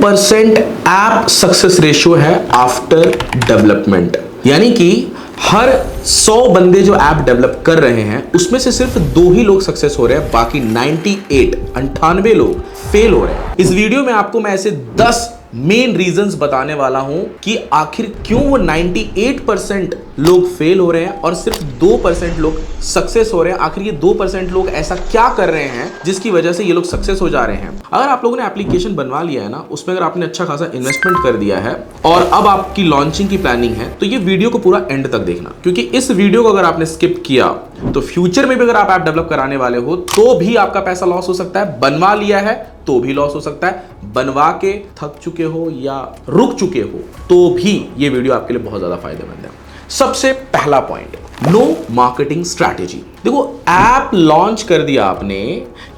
2% app success ratio है after development. यानी कि हर 100 बंदे जो ऐप डेवलप कर रहे हैं उसमें से सिर्फ 2 ही लोग सक्सेस हो रहे हैं, बाकी 98 लोग फेल हो रहे हैं। इस वीडियो में आपको मैं ऐसे 10 मेन रीजंस बताने वाला हूं कि आखिर क्यों वो 98% लोग फेल हो रहे हैं और सिर्फ 2% लोग सक्सेस हो रहे हैं। आखिर ये 2% लोग ऐसा क्या कर रहे हैं जिसकी वजह से ये लोग सक्सेस हो जा रहे हैं। अगर आप लोगों ने एप्लीकेशन बनवा लिया है ना, उसमें अगर आपने अच्छा खासा इन्वेस्टमेंट कर दिया है और अब आपकी लॉन्चिंग की प्लानिंग है, तो ये वीडियो को पूरा एंड तक देखना, क्योंकि इस वीडियो को अगर आपने स्किप किया तो फ्यूचर में भी अगर आप ऐप डेवलप कराने वाले हो तो भी आपका पैसा लॉस हो सकता है। बनवा लिया है तो भी लॉस हो सकता है, बनवा के थक चुके हो या रुक चुके हो तो भी ये वीडियो आपके लिए बहुत ज्यादा फायदेमंद है। सबसे पहला पॉइंट, नो मार्केटिंग स्ट्रैटेजी। देखो, ऐप लॉन्च कर दिया आपने,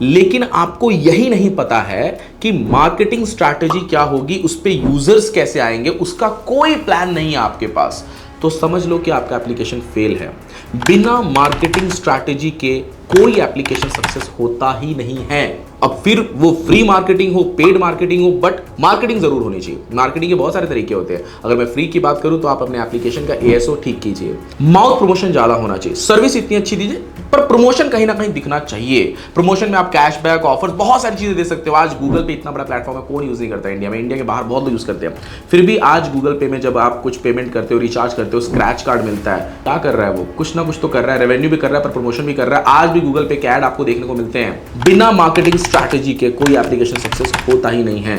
लेकिन आपको यही नहीं पता है कि मार्केटिंग स्ट्रैटेजी क्या होगी, उस पे यूजर्स कैसे आएंगे, उसका कोई प्लान नहीं है आपके पास, तो समझ लो कि आपका एप्लीकेशन फेल है। बिना मार्केटिंग स्ट्रैटेजी के कोई एप्लीकेशन सक्सेस होता ही नहीं है। अब फिर वो फ्री मार्केटिंग हो, पेड मार्केटिंग हो, बट मार्केटिंग जरूर होनी चाहिए। मार्केटिंग के बहुत सारे तरीके होते हैं। अगर मैं फ्री की बात करूं तो आप अपने एप्लीकेशन का एएसओ ठीक कीजिए, माउथ प्रमोशन ज्यादा होना चाहिए, सर्विस इतनी अच्छी दीजिए, पर प्रमोशन कहीं ना कहीं दिखना चाहिए। प्रमोशन में आप कैशबैक, ऑफर्स, बहुत सारी चीजें दे सकते हो। आज गूगल पे इतना बड़ा प्लेटफॉर्म है, कौन यूज नहीं करता इंडिया में। इंडिया के बाहर बहुत लोग यूज करते हैं। फिर भी आज गूगल पे में जब आप कुछ पेमेंट करते हो, रिचार्ज करते हो, स्क्रैच कार्ड मिलता है। क्या कर रहा है वो? कुछ ना कुछ तो कर रहा है, रेवेन्यू भी कर रहा है, पर प्रमोशन भी कर रहा है। आज भी गूगल पे के ऐड आपको देखने को मिलते हैं। बिना मार्केटिंग स्ट्रैटेजी के कोई एप्लीकेशन सक्सेस होता ही नहीं है।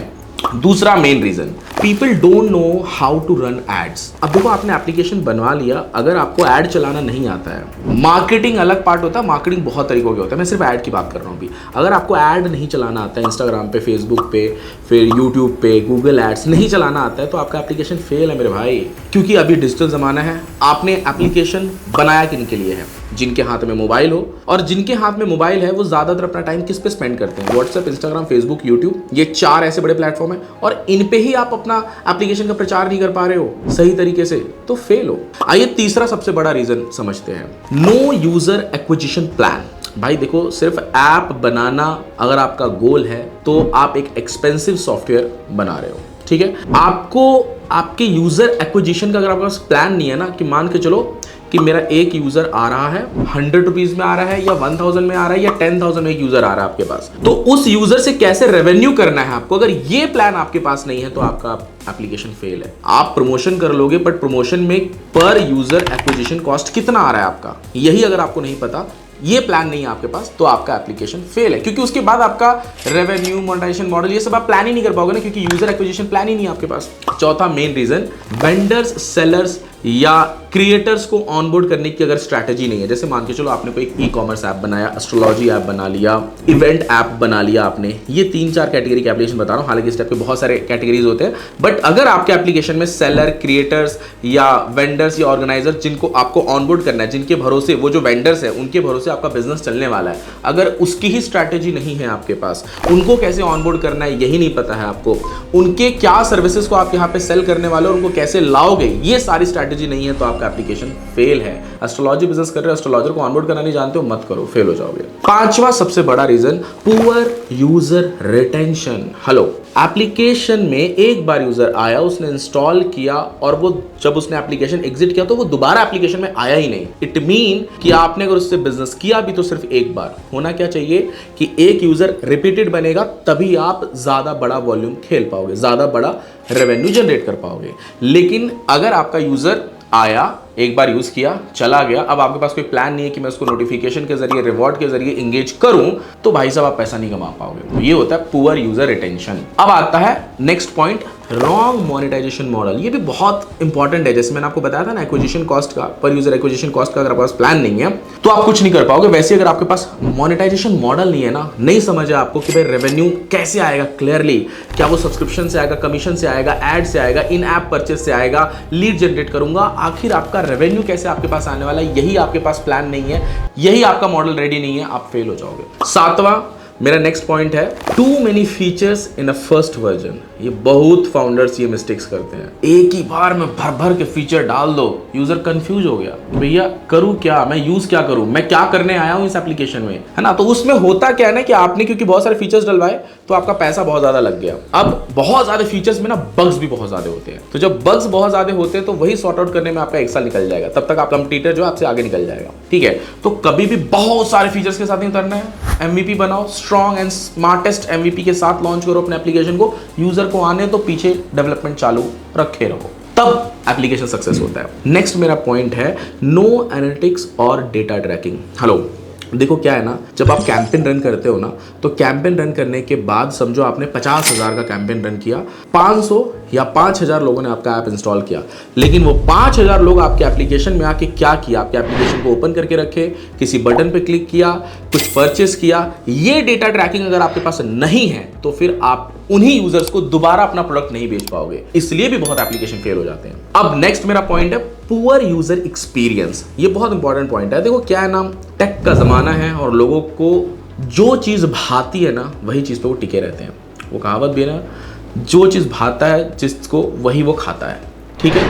दूसरा main reason, people don't know how to run ads. अब देखो, आपने एप्लीकेशन बनवा लिया, अगर आपको ऐड चलाना नहीं आता है, मार्केटिंग अलग पार्ट होता है, मार्केटिंग बहुत तरीकों के होता है, मैं सिर्फ ऐड की बात कर रहा हूँ अभी। अगर आपको ऐड नहीं चलाना आता है, इंस्टाग्राम पे, फेसबुक पे, फिर यूट्यूब पे, गूगल एड्स नहीं चलाना आता है, तो आपका एप्लीकेशन फेल है मेरे भाई। क्योंकि अभी डिजिटल जमाना है। आपने एप्लीकेशन बनाया किन के लिए है? जिनके हाथ में मोबाइल हो, और जिनके हाथ में मोबाइल है वो ज्यादातर अपना टाइम किस पे स्पेंड करते हैं? व्हाट्सएप, इंस्टाग्राम, फेसबुक, यूट्यूब, ये 4 ऐसे बड़े प्लेटफॉर्म है, और इन पे ही आप अपना एप्लीकेशन का प्रचार नहीं कर पा रहे हो सही तरीके से, तो फेल हो। आइए तीसरा सबसे बड़ा रीजन समझते हैं, नो यूजर एक्विजिशन प्लान। भाई देखो, सिर्फ ऐप बनाना अगर आपका गोल है तो आप एक एक्सपेंसिव सॉफ्टवेयर बना रहे हो, ठीक है। आपको आपके यूजर एक्विजिशन का अगर आपके पास प्लान नहीं है ना, कि मान के चलो कि मेरा एक यूजर आ रहा है 100 रुपीज में आ रहा है, या 1000 में आ रहा है, या 10,000 में एक यूजर आ रहा है आपके पास, तो उस यूजर से कैसे रेवेन्यू करना है आपको, अगर ये प्लान आपके पास नहीं है तो आपका एप्लीकेशन फेल है। आप प्रमोशन कर लोगे, बट प्रमोशन में पर यूजर एक्विजिशन कॉस्ट कितना आ रहा है आपका, यही अगर आपको नहीं पता, ये प्लान नहीं है आपके पास, तो आपका एप्लीकेशन फेल है। क्योंकि उसके बाद आपका रेवेन्यू, मोनेटाइजेशन मॉडल, ये सब आप प्लान ही नहीं कर पाओगे ना, क्योंकि यूजर एक्विजिशन प्लान ही नहीं है आपके पास। चौथा मेन रीजन, वेंडर्स, सेलर्स या क्रिएटर्स को ऑनबोर्ड करने की अगर स्ट्रैटेजी नहीं है। जैसे मान के चलो आपने कोई ई कॉमर्स ऐप बनाया, एस्ट्रोलॉजी ऐप बना लिया, इवेंट ऐप बना लिया आपने, ये 3-4 कैटेगरी के एप्लीकेशन बता रहा हूँ, हालांकि इस टाइप के बहुत सारे कैटेगरीज होते हैं, बट अगर आपके एप्लीकेशन में सेलर, क्रिएटर्स या वेंडर्स या ऑर्गेनाइजर जिनको आपको ऑनबोर्ड करना है, जिनके भरोसे, वो जो वेंडर्स है उनके भरोसे आपका बिजनेस चलने वाला है, अगर उसकी ही स्ट्रैटेजी नहीं है आपके पास, उनको कैसे ऑनबोर्ड करना है यही नहीं पता है आपको, उनके क्या सर्विसेज को आप यहाँ पे सेल करने वाले हो, उनको कैसे लाओगे, ये सारी स्ट्रैटेजी नहीं है, तो आपका एप्लीकेशन फेल है। एस्ट्रोलॉजी बिजनेस कर रहे हो, एस्ट्रोलॉजर को ऑनबोर्ड करना नहीं जानते हो, मत करो, फेल हो जाओगे। पांचवा सबसे बड़ा reason, poor user retention. Hello, application में एक बार यूजर आया, उसने इंस्टॉल किया, और वो जब उसने एप्लीकेशन एग्जिट किया तो वो दोबारा एप्लीकेशन में आया ही नहीं। इट मीन कि आपने अगर उससे बिजनेस किया भी तो सिर्फ एक बार। होना क्या चाहिए कि एक यूजर रिपीटेड बनेगा, तभी आप ज्यादा बड़ा वॉल्यूम खेल पाओगे, ज्यादा बड़ा रेवेन्यू जनरेट कर पाओगे। लेकिन अगर आपका यूजर आया, एक बार यूज किया, चला गया, अब आपके पास कोई प्लान नहीं है कि मैं उसको नोटिफिकेशन के जरिए, रिवॉर्ड के जरिए इंगेज करूं, तो भाई साहब आप पैसा नहीं कमा पाओगे। तो ये होता है पुअर यूजर रिटेंशन। अब आता है next point, wrong monetization model. ये भी बहुत इंपॉर्टेंट है। जैसे मैंने आपको बताया था ना, एक्विजिशन कॉस्ट का, पर यूजर एक्विजिशन कॉस्ट का अगर आपके पास प्लान नहीं है तो आप कुछ नहीं कर पाओगे। वैसे अगर आपके पास मोनेटाइजेशन मॉडल नहीं है ना, नहीं समझ है आपको कि भाई रेवेन्यू कैसे आएगा क्लियरली, क्या वो सब्सक्रिप्शन से आएगा, कमीशन से आएगा, एड से आएगा, इन ऐप परचेस से आएगा, लीड जनरेट करूंगा, आखिर आपका रेवेन्यू कैसे आपके पास आने वाला है, यही आपके पास प्लान नहीं है, यही आपका मॉडल रेडी नहीं है, आप फेल हो जाओगे। सातवां मेरा नेक्स्ट पॉइंट है, too many features in a first version. ये बहुत फाउंडर्स ये मिस्टेक्स करते हैं, एक ही बार में भर भर के फीचर डाल दो, यूजर कंफ्यूज हो गया, भैया करूं क्या, मैं यूज क्या करूं, मैं क्या करने आया हूं इस एप्लीकेशन में, है ना। तो उसमें होता क्या है ना कि आपने क्योंकि बहुत सारे फीचर्स डलवाए, तो आपका पैसा बहुत ज्यादा लग गया। अब बहुत ज्यादा फीचर्स में ना बग्स भी बहुत ज्यादा होते हैं, तो जब बग्स बहुत ज्यादा होते हैं तो वही सॉर्ट आउट करने में आपका 1 साल निकल जाएगा, तब तक आप कंपटीटर जो आपसे आगे निकल जाएगा। ठीक है, तो कभी भी बहुत सारे फीचर्स के साथ नहीं उतरना है। एमवीपी बनाओ, स्ट्रॉन्ग एंड स्मार्टेस्ट एमवीपी के साथ लॉन्च करो अपने एप्लीकेशन को, यूजर को आने तो पीछे डेवलपमेंट चालू रखे रहो, तब एप्लीकेशन सक्सेस होता है। नेक्स्ट मेरा पॉइंट है नो एनालिटिक्स और डेटा ट्रैकिंग। हेलो, देखो क्या है ना, जब आप कैंपेन रन करते हो ना, तो कैंपेन रन करने के बाद समझो आपने 50,000 का कैंपेन रन किया, 500 या 5,000 लोगों ने आपका ऐप इंस्टॉल किया, लेकिन वो 5,000 लोग आपके एप्लीकेशन में आके क्या किया, आपके एप्लीकेशन को ओपन करके रखे, किसी बटन पे क्लिक किया, कुछ परचेस किया। ये डेटा ट्रैकिंग अगर आपके पास नहीं है तो फिर आप उन्हीं यूजर्स को दोबारा अपना प्रोडक्ट नहीं बेच पाओगे, इसलिए भी बहुत एप्लीकेशन फेल हो जाते हैं। अब नेक्स्ट मेरा पॉइंट है पुअर यूजर एक्सपीरियंस। ये बहुत इंपॉर्टेंट पॉइंट है। देखो क्या है ना, टेक का जमाना है और लोगों को जो चीज भाती है ना वही चीज पे वो टिके रहते हैं। वो कहावत भी है ना, जो चीज भाता है जिसको वही वो खाता है। ठीक है,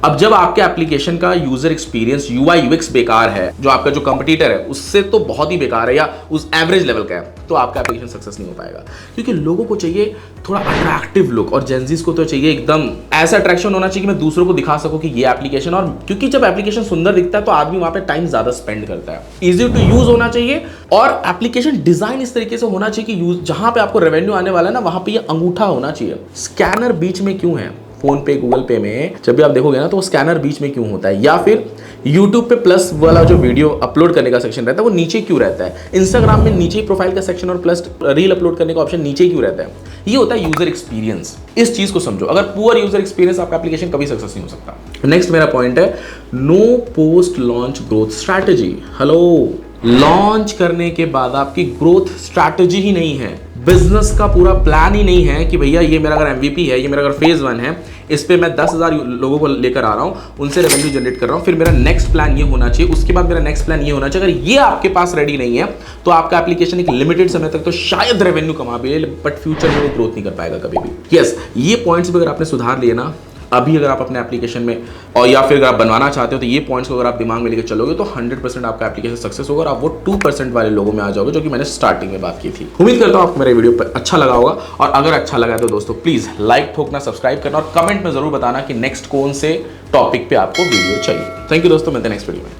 अब जब आपके एप्लीकेशन का यूजर एक्सपीरियंस यूआई यूएक्स बेकार है, जो आपका जो कंपटीटर है उससे तो बहुत ही बेकार है या उस एवरेज लेवल का है, तो आपका एप्लीकेशन सक्सेस नहीं हो पाएगा। क्योंकि लोगों को चाहिए थोड़ा अट्रैक्टिव लुक, और जेंजीज को तो चाहिए एकदम ऐसा अट्रैक्शन होना चाहिए कि मैं दूसरों को दिखा सकूं कि ये एप्लीकेशन, और क्योंकि जब एप्लीकेशन सुंदर दिखता है तो आदमी वहां पे टाइम ज्यादा स्पेंड करता है। इजी टू यूज होना चाहिए, और एप्लीकेशन डिजाइन इस तरीके से होना चाहिए कि यूज जहां पे आपको रेवेन्यू आने वाला है ना वहां पे ये अंगूठा होना चाहिए। स्कैनर बीच में क्यों है? फोन पे, गूगल पे में जब भी आप देखोगे ना तो वो स्कैनर बीच में क्यों होता है? या फिर यूट्यूब पे प्लस वाला जो वीडियो अपलोड करने का सेक्शन रहता है वो नीचे क्यों रहता है? इंस्टाग्राम में नीचे ही प्रोफाइल का सेक्शन और प्लस रील अपलोड करने का ऑप्शन नीचे क्यों रहता है? ये होता है यूजर एक्सपीरियंस। इस चीज को समझो, अगर पुअर यूजर एक्सपीरियंस आपका एप्लीकेशन कभी सक्सेस नहीं हो सकता। नेक्स्ट मेरा पॉइंट है no post launch growth strategy. Hello, launch करने के बाद आपकी ग्रोथ स्ट्रैटेजी ही नहीं है, बिजनेस का पूरा प्लान ही नहीं है कि भैया ये मेरा अगर एमवीपी है, ये मेरा अगर फेज 1 है, इस पे मैं 10,000 लोगों को लेकर आ रहा हूं, उनसे रेवेन्यू जनरेट कर रहा हूं, फिर मेरा नेक्स्ट प्लान ये होना चाहिए, उसके बाद मेरा नेक्स्ट प्लान ये होना चाहिए। अगर ये आपके पास रेडी नहीं है तो आपका एप्लीकेशन एक लिमिटेड समय तक तो शायद रेवेन्यू कमा भी ले, बट फ्यूचर में वो ग्रोथ नहीं कर पाएगा कभी भी। यस, ये पॉइंट्स भी अगर आपने सुधार लिए ना अभी, अगर आप अपने एप्लीकेशन में, और या फिर अगर आप बनवाना चाहते हो, तो ये पॉइंट्स को अगर आप दिमाग में लेकर चलोगे तो 100% आपका एप्लीकेशन सक्सेस होगा, और आप वो 2% वाले लोगों में आ जाओगे जो कि मैंने स्टार्टिंग में बात की थी। उम्मीद करता हूं आपको मेरा वीडियो अच्छा लगा होगा, और अगर अच्छा लगा तो दोस्तों प्लीज लाइक ठोकना, सब्सक्राइब करना, और कमेंट में जरूर बताना कि नेक्स्ट कौन से टॉपिक पे आपको वीडियो चाहिए। थैंक यू दोस्तों, मिलते हैं नेक्स्ट वीडियो में।